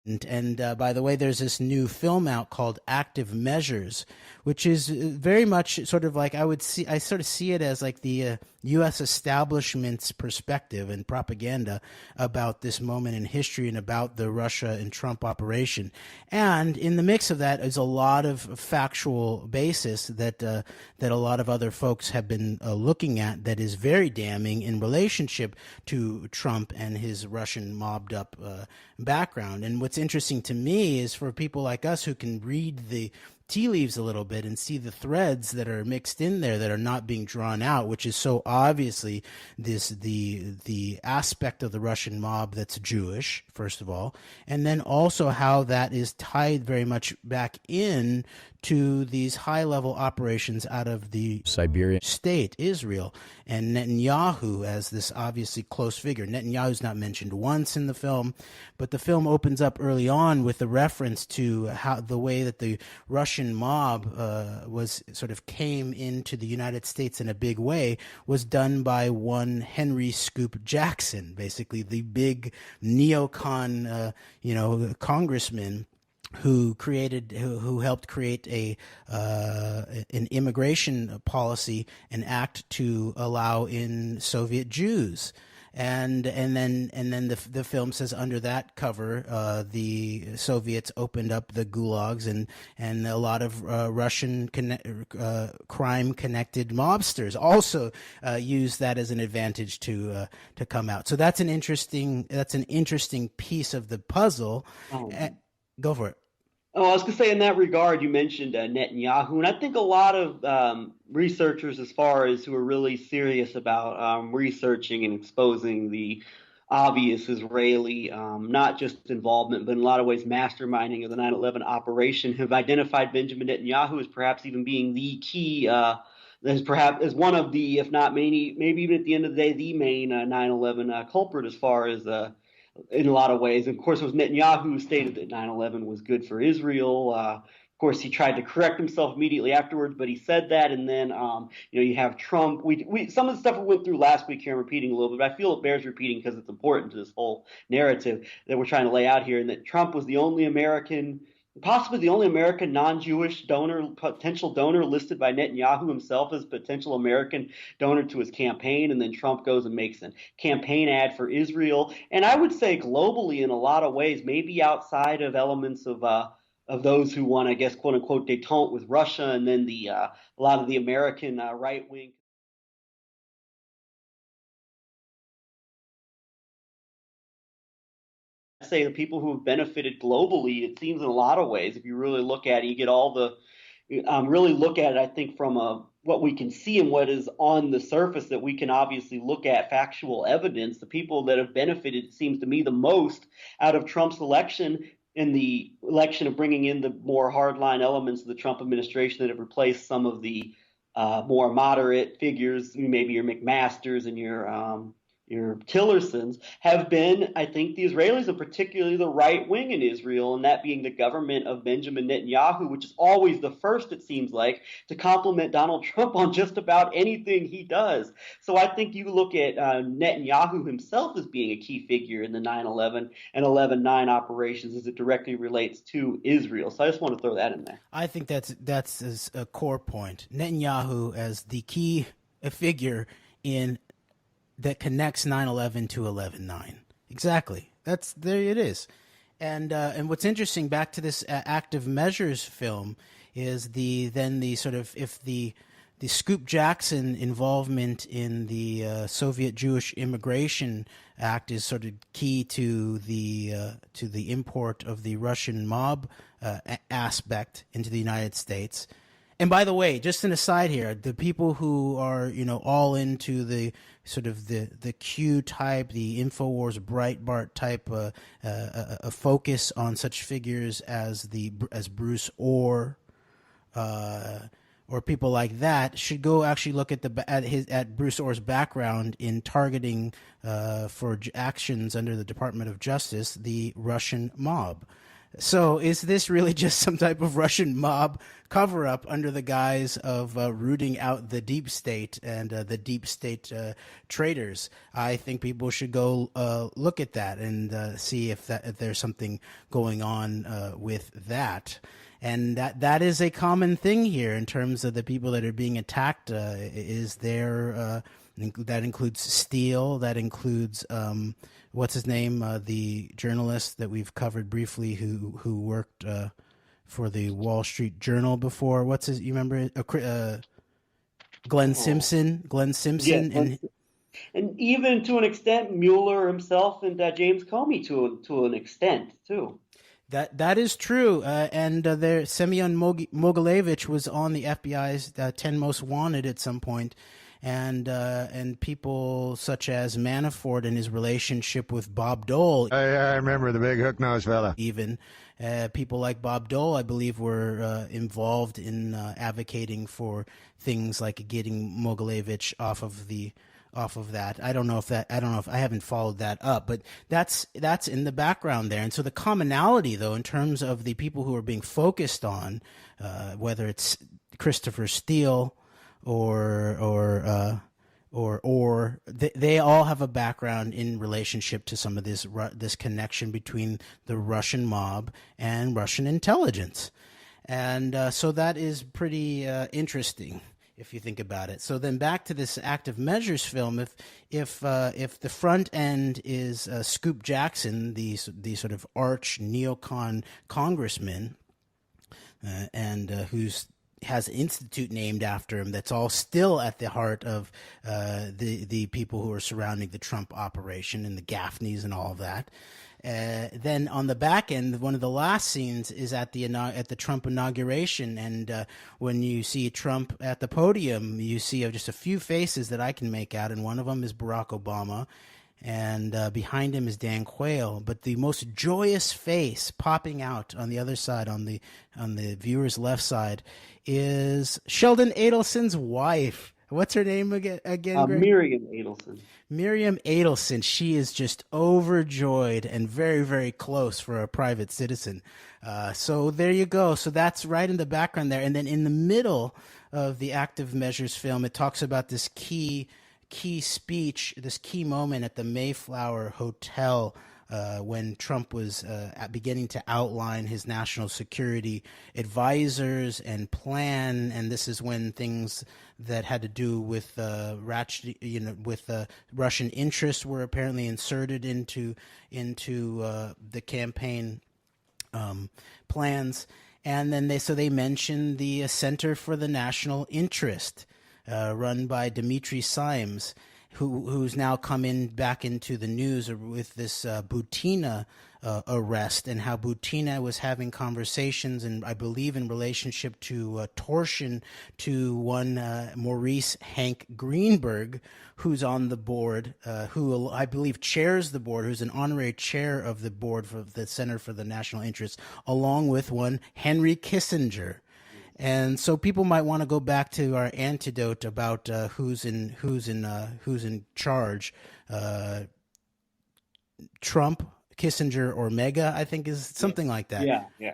And by the way, there's this new film out called Active Measures, which is very much sort of like I sort of see it as like the U.S. establishment's perspective and propaganda about this moment in history and about the Russia and Trump operation. And in the mix of that is a lot of factual basis that a lot of other folks have been looking at that is very damning in relationship to Trump and his Russian mobbed up background. And what's interesting to me is for people like us who can read the tea leaves a little bit and see the threads that are mixed in there that are not being drawn out, which is so obviously the aspect of the Russian mob that's Jewish, first of all, and then also how that is tied very much back in to these high level operations out of the Siberian state, Israel, and Netanyahu as this obviously close figure. Netanyahu's not mentioned once in the film, but the film opens up early on with a reference to how the way that the Russian mob was sort of came into the United States in a big way was done by one Henry Scoop Jackson, basically the big neocon, congressman who helped create an immigration policy and act to allow in Soviet Jews. And then the film says under that cover, the Soviets opened up the gulags and a lot of Russian crime connected mobsters also used that as an advantage to come out. So that's an interesting piece of the puzzle. Go for it. Oh, I was going to say in that regard, you mentioned Netanyahu, and I think a lot of researchers, as far as who are really serious about researching and exposing the obvious Israeli, not just involvement, but in a lot of ways masterminding of the 9/11 operation, have identified Benjamin Netanyahu as perhaps even being the key, as one of the, if not maybe even at the end of the day, the main 9/11 culprit as far as in a lot of ways. And of course, it was Netanyahu who stated that 9/11 was good for Israel. Of course, he tried to correct himself immediately afterwards, but he said that. And then, you have Trump. We some of the stuff we went through last week here, I'm repeating a little bit, but I feel it bears repeating because it's important to this whole narrative that we're trying to lay out here. And that Trump was the only American, possibly the only American non-Jewish potential donor listed by Netanyahu himself as potential American donor to his campaign. And then Trump goes and makes a campaign ad for Israel. And I would say globally in a lot of ways, maybe outside of elements of those who want, I guess, quote unquote, détente with Russia, and then a lot of the American right wing. Say the people who have benefited globally, it seems in a lot of ways, if you really look at it, you get all the really look at it, I think, from what we can see and what is on the surface that we can obviously look at factual evidence. The people that have benefited, it seems to me, the most out of Trump's election and the election of bringing in the more hardline elements of the Trump administration that have replaced some of the more moderate figures, maybe your McMasters and your Tillersons, have been, I think, the Israelis, and particularly the right wing in Israel, and that being the government of Benjamin Netanyahu, which is always the first, it seems like, to compliment Donald Trump on just about anything he does. So I think you look at Netanyahu himself as being a key figure in the 9/11 and 11/9 operations as it directly relates to Israel. So I just want to throw that in there. I think that's a core point. Netanyahu as the key figure in that connects 9/11 to 11/9. Exactly. There it is. And what's interesting, back to this Active Measures film, is the sort of, if the Scoop Jackson involvement in the Soviet Jewish Immigration Act is sort of key to the import of the Russian mob aspect into the United States. And by the way, just an aside here, the people who are, all into the sort of the Q type, the InfoWars Breitbart type, a focus on such figures as Bruce Orr, or people like that, should go actually look at Bruce Orr's background in targeting for actions under the Department of Justice the Russian mob. So is this really just some type of Russian mob cover up under the guise of rooting out the deep state and the deep state traitors? I think people should go look at that and see if there's something going on with that. And that is a common thing here in terms of the people that are being attacked. Is there that includes Steele, that includes what's his name, the journalist that we've covered briefly, who worked for the Wall Street Journal before. What's his? You remember? Glenn Simpson. Glenn Simpson, Yeah, and even to an extent, Mueller himself and James Comey to an extent too. That is true, and there Semyon Mogilevich was on the FBI's 10 Most Wanted at some point, and people such as Manafort and his relationship with Bob Dole. I remember the big hook-nosed fella. Even people like Bob Dole, I believe, were involved in advocating for things like getting Mogilevich off of that. I don't know if I haven't followed that up, but that's in the background there. And so the commonality, though, in terms of the people who are being focused on, whether it's Christopher Steele or they all have a background in relationship to some of this connection between the Russian mob and Russian intelligence. And so that is pretty interesting, if you think about it. So then back to this active measures film, if the front end is Scoop Jackson, the sort of arch neocon congressman, and who's has an institute named after him, that's all still at the heart of the people who are surrounding the Trump operation and the Gaffneys and all of that. Then on the back end, one of the last scenes is at the Trump inauguration, and when you see Trump at the podium, you see just a few faces that I can make out, and one of them is Barack Obama, and behind him is Dan Quayle. But the most joyous face popping out on the other side, on the viewer's left side, is Sheldon Adelson's wife. What's her name again? Miriam Adelson. Miriam Adelson. She is just overjoyed and very, very close for a private citizen. So there you go. So that's right in the background there. And then in the middle of the active measures film, it talks about this key speech, this key moment at the Mayflower Hotel when Trump was beginning to outline his national security advisors and plan, and this is when things that had to do with Russian interests were apparently inserted into the campaign plans, and then they mentioned the Center for the National Interest, run by Demitri Symes, who's now come back into the news with this Butina arrest, and how Butina was having conversations, and I believe in relationship to torsion, to one Maurice Hank Greenberg, who's on the board, who I believe chairs the board, who's an honorary chair of the board for the Center for the National Interest, along with one Henry Kissinger. And so people might want to go back to our antidote about who's in charge. Trump, Kissinger, or Mega, I think is something like that. Yeah.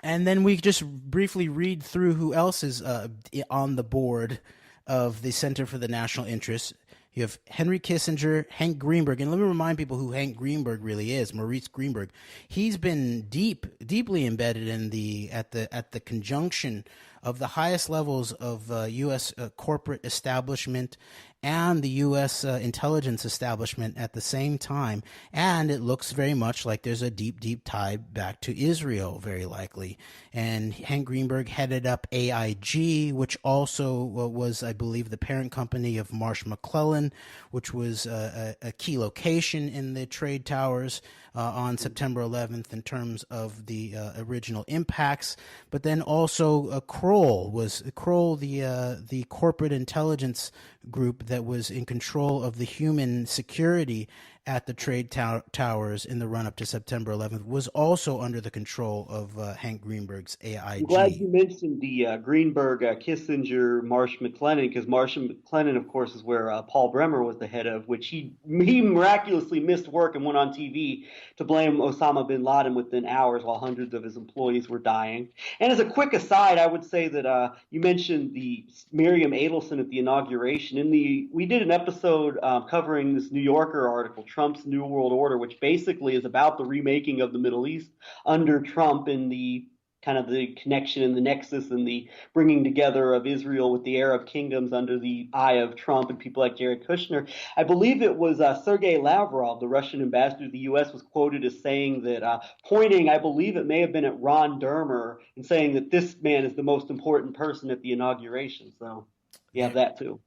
And then we just briefly read through who else is on the board of the Center for the National Interest. You have Henry Kissinger, Hank Greenberg, and let me remind people who Hank Greenberg really is. Maurice Greenberg, he's been deeply embedded in at the conjunction of the highest levels of U.S. Corporate establishment and the U.S. Intelligence establishment at the same time. And it looks very much like there's a deep tie back to Israel, very likely. And Hank Greenberg headed up AIG, which also was, I believe, the parent company of Marsh McClellan, which was a key location in the trade towers on September 11th in terms of the original impacts. But then also Kroll, the corporate intelligence group that was in control of the human security at the trade towers in the run-up to September 11th was also under the control of Hank Greenberg's AIG. I'm glad you mentioned the Greenberg, Kissinger, Marsh McLennan, because Marsh McLennan, of course, is where Paul Bremer was the head of, which he miraculously missed work and went on TV to blame Osama bin Laden within hours while hundreds of his employees were dying. And as a quick aside, I would say that you mentioned the Miriam Adelson at the inauguration. We did an episode covering this New Yorker article, Trump's New World Order, which basically is about the remaking of the Middle East under Trump and the kind of the connection and the nexus and the bringing together of Israel with the Arab kingdoms under the eye of Trump and people like Jared Kushner. I believe it was Sergei Lavrov, the Russian ambassador to the U.S., was quoted as saying that, pointing, I believe it may have been at Ron Dermer, and saying that this man is the most important person at the inauguration. So you have that too.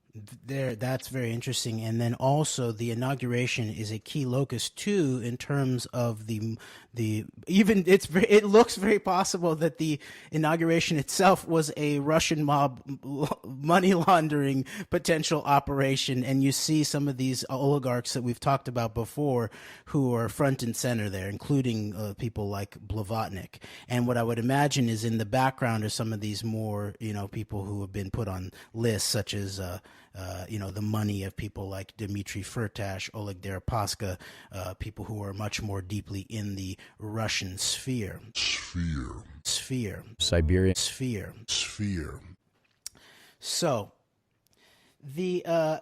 That's very interesting. And then also the inauguration is a key locus too in terms of it looks very possible that the inauguration itself was a Russian mob money laundering potential operation, and you see some of these oligarchs that we've talked about before who are front and center there, including people like Blavatnik. And what I would imagine is in the background are some of these more people who have been put on lists, such as the money of people like Demitri Firtash, Oleg Deripaska, people who are much more deeply in the Russian sphere. Siberian sphere. So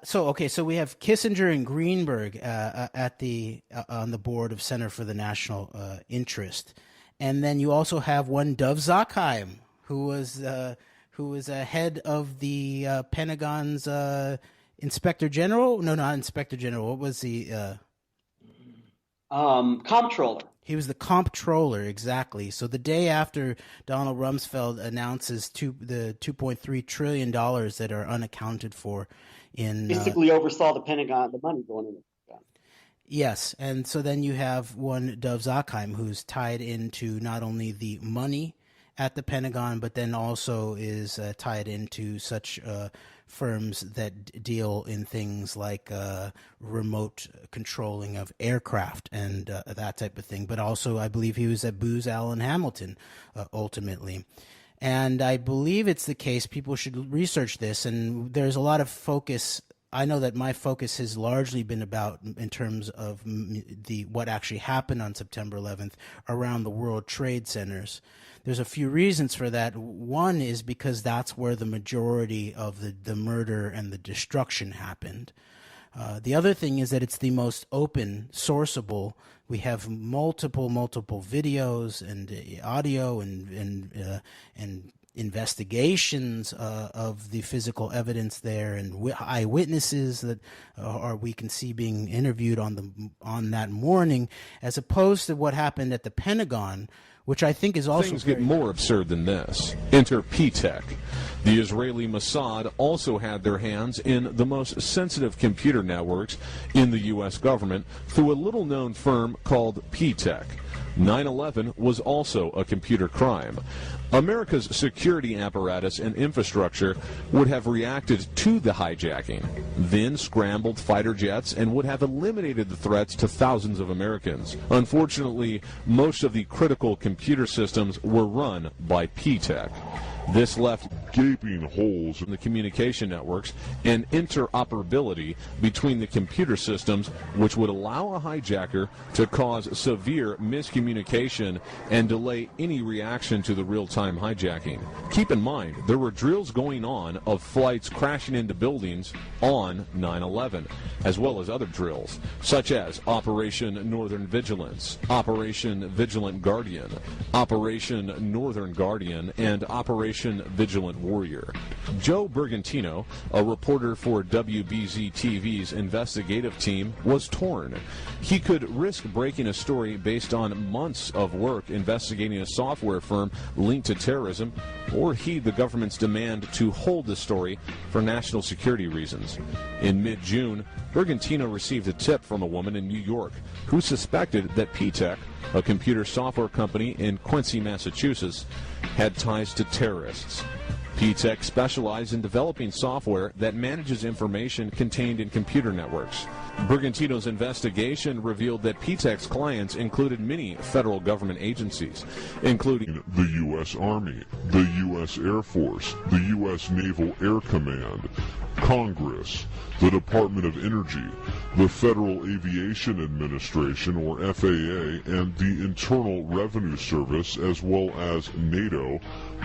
so we have Kissinger and Greenberg on the board of Center for the National Interest, and then you also have one Dov Zakheim, who was a head of the Pentagon's Inspector General. No, not Inspector General. What was the comptroller? He was the comptroller, exactly. So the day after Donald Rumsfeld announces the $2.3 trillion that are unaccounted for basically oversaw the Pentagon, the money going in the Pentagon. Yes, and so then you have one Dov Zakheim who's tied into not only the money at the Pentagon, but then also is tied into such firms that deal in things like remote controlling of aircraft and that type of thing. But also, I believe he was at Booz Allen Hamilton ultimately. And I believe it's the case, people should research this, and there's a lot of focus. I know that my focus has largely been about, in terms of what actually happened on September 11th around the World Trade Centers. There's a few reasons for that. One is because that's where the majority of the murder and the destruction happened. The other thing is that it's the most open, sourceable. We have multiple videos and audio and investigations of the physical evidence there, and eyewitnesses that we can see being interviewed on that morning, as opposed to what happened at the Pentagon, which I think is also things get more absurd than this. Enter P-Tech. The Israeli Mossad also had their hands in the most sensitive computer networks in the U.S. government through a little-known firm called P-Tech. 9/11 was also a computer crime. America's security apparatus and infrastructure would have reacted to the hijacking, then scrambled fighter jets, and would have eliminated the threats to thousands of Americans. Unfortunately, most of the critical computer systems were run by P-Tech. This left gaping holes in the communication networks and interoperability between the computer systems, which would allow a hijacker to cause severe miscommunication and delay any reaction to the real-time hijacking. Keep in mind, there were drills going on of flights crashing into buildings on 9/11, as well as other drills, such as Operation Northern Vigilance, Operation Vigilant Guardian, Operation Northern Guardian, and Operation Vigilant Warrior. Joe Bergantino, a reporter for WBZ-TV's investigative team, was torn. He could risk breaking a story based on months of work investigating a software firm linked to terrorism, or heed the government's demand to hold the story for national security reasons. In mid-June, Bergantino received a tip from a woman in New York who suspected that P-Tech, a computer software company in Quincy, Massachusetts, had ties to terrorists. P-TECH specializes in developing software that manages information contained in computer networks. Brigantino's investigation revealed that P-TECH's clients included many federal government agencies, including the U.S. Army, the U.S. Air Force, the U.S. Naval Air Command, Congress, the Department of Energy, the Federal Aviation Administration, or FAA, and the Internal Revenue Service, as well as NATO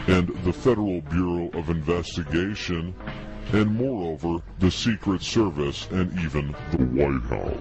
and the Federal Bureau of Investigation, and moreover, the Secret Service and even the White House.